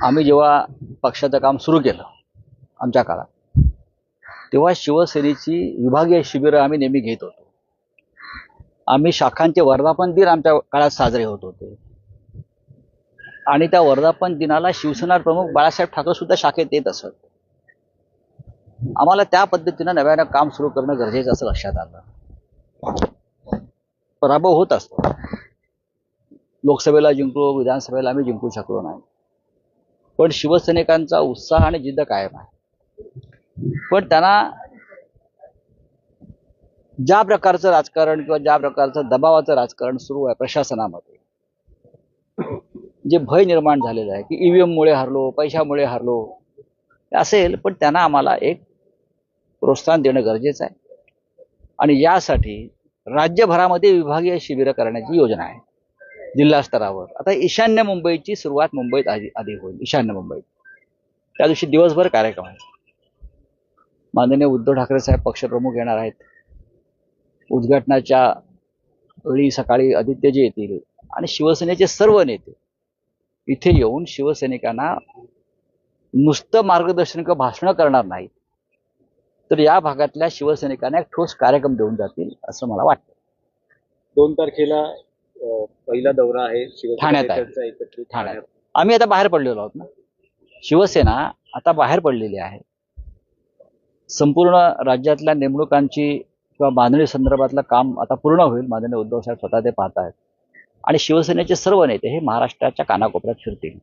आम्ही जेव्हा पक्षाचं काम सुरू केलं आमच्या काळात, तेव्हा शिवसेनेची विभागीय शिबिरं आम्ही नेहमी घेत होतो. आम्ही शाखांचे वर्धापन दिन आमच्या काळात साजरे होत होते आणि त्या वर्धापन दिनाला शिवसेना प्रमुख बाळासाहेब ठाकरे सुद्धा शाखेत येत असत. आम्हाला त्या पद्धतीनं नव्यानं काम सुरू करणं गरजेचं असं लक्षात आलं. पराभव होत असतो. लोकसभेला जिंकलो, विधानसभेला आम्ही जिंकू शकलो नाही, पण शिवसैनिकांचा उत्साह आणि जिद्द कायम आहे. पण त्यांना ज्या प्रकारचं राजकारण किंवा ज्या प्रकारचं दबावाचं राजकारण सुरू आहे प्रशासनामध्ये, जे भय निर्माण झालेलं आहे की ईव्हीएम मुळे हरलो, पैशामुळे हरलो असेल, पण त्यांना आम्हाला एक प्रोत्साहन देणं गरजेचं आहे. आणि यासाठी राज्यभरामध्ये विभागीय शिबिरं करण्याची योजना आहे. जिल्हा स्तरावर आता ईशान्य मुंबईची सुरुवात मुंबईत आधी होईल. ईशान्य मुंबईत त्या दिवशी दिवसभर कार्यक्रम आहे. माननीय उद्धव ठाकरे साहेब पक्षप्रमुख येणार आहेत. उद्घाटनाच्या वेळी सकाळी आदित्यजी येतील आणि शिवसेनेचे सर्व नेते इथे येऊन शिवसैनिकांना नुसतं मार्गदर्शन किंवा भाषणं करणार नाहीत, तर या भागातल्या शिवसैनिकांना एक ठोस कार्यक्रम देऊन जातील असं मला वाटतं. 2 तारखेला पहिला दौरा आहे ठाण्यात आहे. ठाण्यात आम्ही आता बाहेर पडलेलो आहोत ना. शिवसेना आता बाहेर पडलेली आहे. संपूर्ण राज्यातल्या नेमणुकांची किंवा बांधणी संदर्भातलं काम आता पूर्ण होईल. माननीय उद्धव साहेब स्वतः ते पाहत आहेत आणि शिवसेनेचे सर्व नेते हे महाराष्ट्राच्या कानाकोपऱ्यात फिरतील.